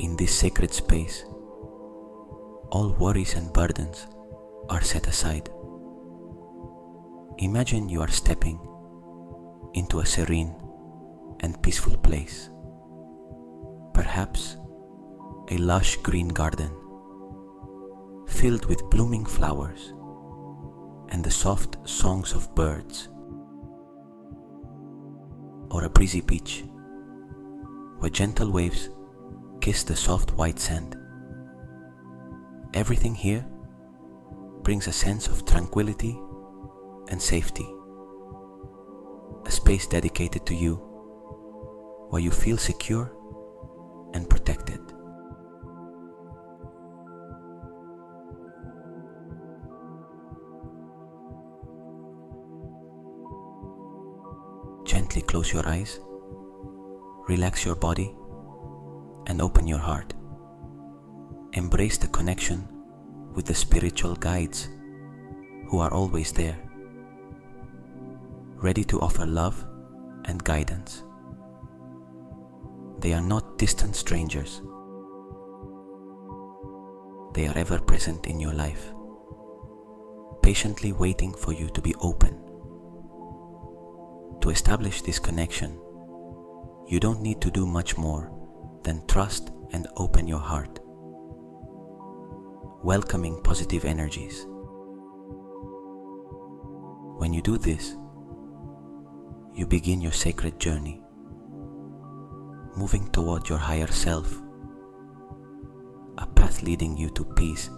In this sacred space, all worries and burdens are set aside. Imagine you are stepping into a serene and peaceful place, perhaps a lush green garden filled with blooming flowers and the soft songs of birds, or a breezy beach where gentle waves kiss the soft white sand. Everything here brings a sense of tranquility and safety, a space dedicated to you where you feel secure and protected. Gently close your eyes, relax your body, and open your heart. Embrace the connection with the spiritual guides who are always there, ready to offer love and guidance. They are not distant strangers. They are ever present in your life, patiently waiting for you to be open. To establish this connection, you don't need to do much more than trust and open your heart, welcoming positive energies. When you do this, you begin your sacred journey, moving toward your higher self, a path leading you to peace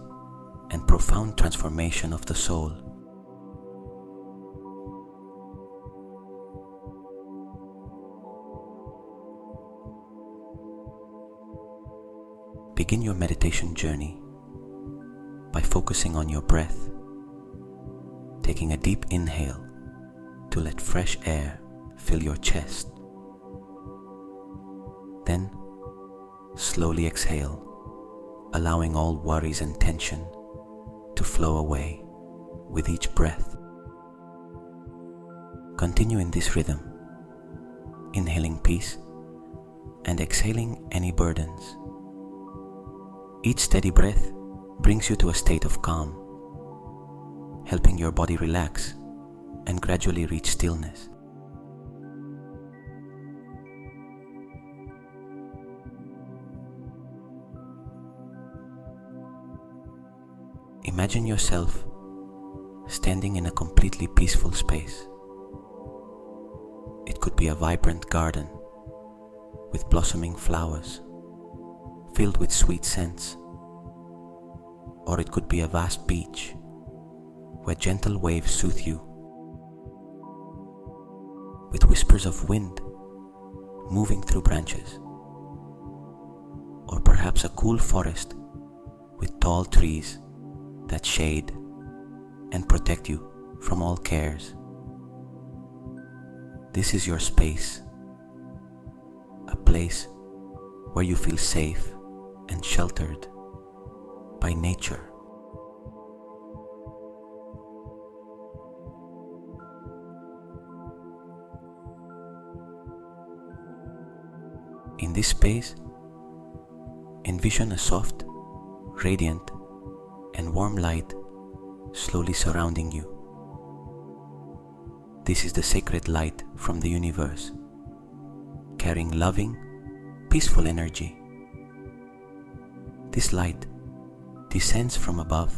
and profound transformation of the soul. Begin your meditation journey by focusing on your breath, taking a deep inhale to let fresh air fill your chest. Then, slowly exhale, allowing all worries and tension to flow away with each breath. Continue in this rhythm, inhaling peace and exhaling any burdens. Each steady breath brings you to a state of calm, helping your body relax and gradually reach stillness. Imagine yourself standing in a completely peaceful space. It could be a vibrant garden with blossoming flowers filled with sweet scents, or it could be a vast beach where gentle waves soothe you, with whispers of wind moving through branches, or perhaps a cool forest with tall trees that shade and protect you from all cares. This is your space, a place where you feel safe and sheltered by nature. In this space, envision a soft, radiant, and warm light slowly surrounding you. This is the sacred light from the universe, carrying loving, peaceful energy. This light descends from above,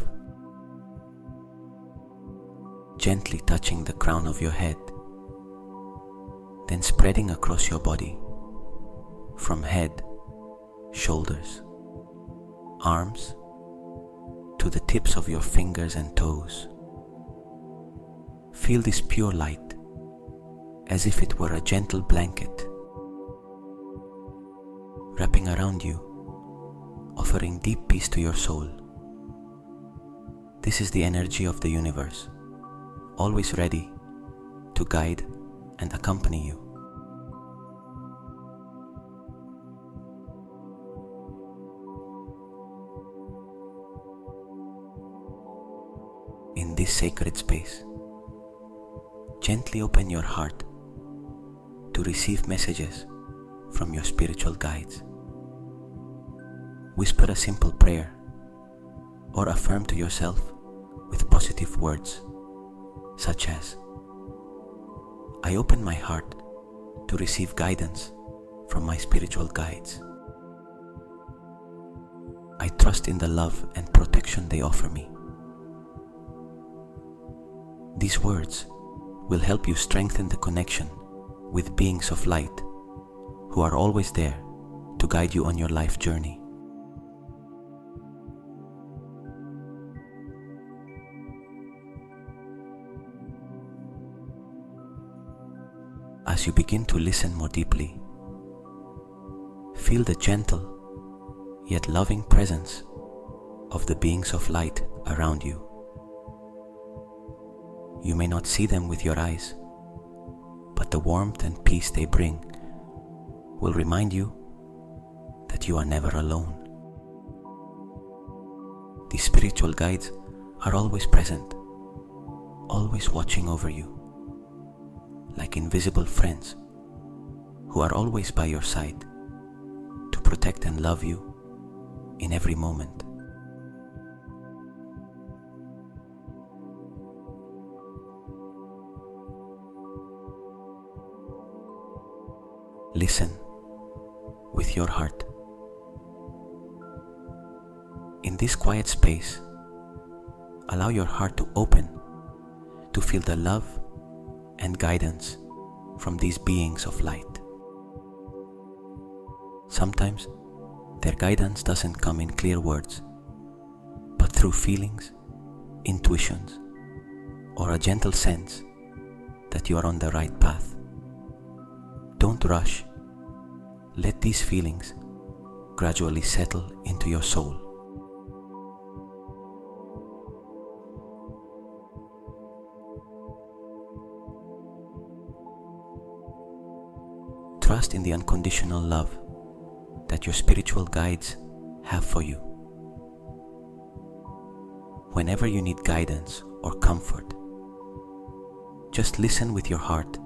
gently touching the crown of your head, then spreading across your body, from head, shoulders, arms, to the tips of your fingers and toes. Feel this pure light as if it were a gentle blanket wrapping around you, offering deep peace to your soul. This is the energy of the universe, always ready to guide and accompany you. In this sacred space, gently open your heart to receive messages from your spiritual guides. whisper a simple prayer or affirm to yourself with positive words such as, I open my heart to receive guidance from my spiritual guides. I trust in the love and protection they offer me. These words will help you strengthen the connection with beings of light who are always there to guide you on your life journey. As you begin to listen more deeply, feel the gentle yet loving presence of the beings of light around you. You may not see them with your eyes, but the warmth and peace they bring will remind you that you are never alone. These spiritual guides are always present, always watching over you, like invisible friends who are always by your side to protect and love you in every moment. Listen with your heart. In this quiet space, allow your heart to open to feel the love and guidance from these beings of light. Sometimes their guidance doesn't come in clear words, but through feelings, intuitions, or a gentle sense that you are on the right path. Don't rush. Let these feelings gradually settle into your soul. Trust in the unconditional love that your spiritual guides have for you. Whenever you need guidance or comfort, just listen with your heart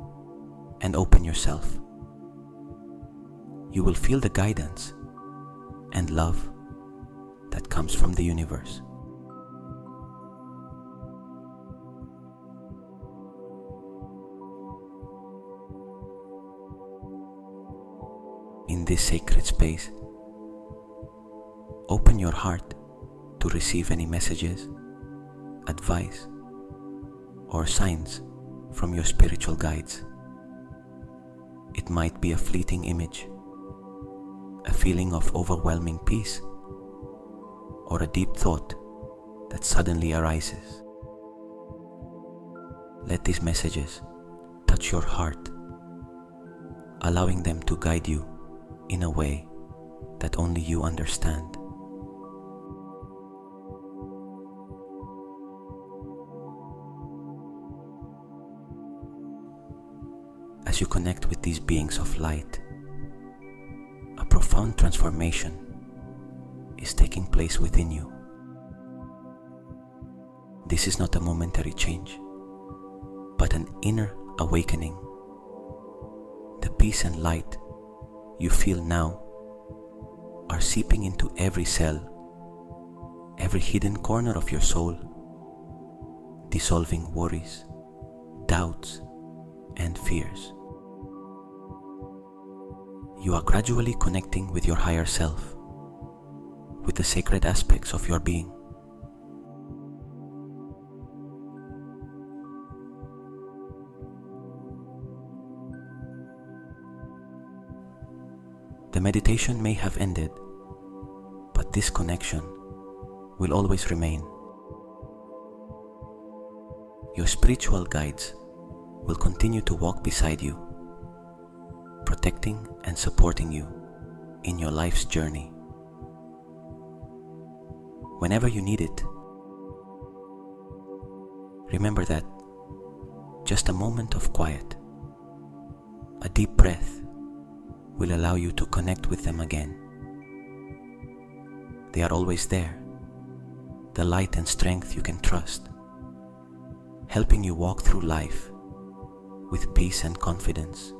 and open yourself. You will feel the guidance and love that comes from the universe. In this sacred space, open your heart to receive any messages, advice, or signs from your spiritual guides. It might be a fleeting image, a feeling of overwhelming peace, or a deep thought that suddenly arises. Let these messages touch your heart, allowing them to guide you in a way that only you understand. As you connect with these beings of light, a profound transformation is taking place within you. This is not a momentary change, but an inner awakening. The peace and light you feel now are seeping into every cell, every hidden corner of your soul, dissolving worries, doubts, and fears. You are gradually connecting with your higher self, with the sacred aspects of your being. The meditation may have ended, but this connection will always remain. Your spiritual guides will continue to walk beside you, protecting and supporting you in your life's journey. Whenever you need it, remember that just a moment of quiet, a deep breath, will allow you to connect with them again. They are always there, the light and strength you can trust, helping you walk through life with peace and confidence.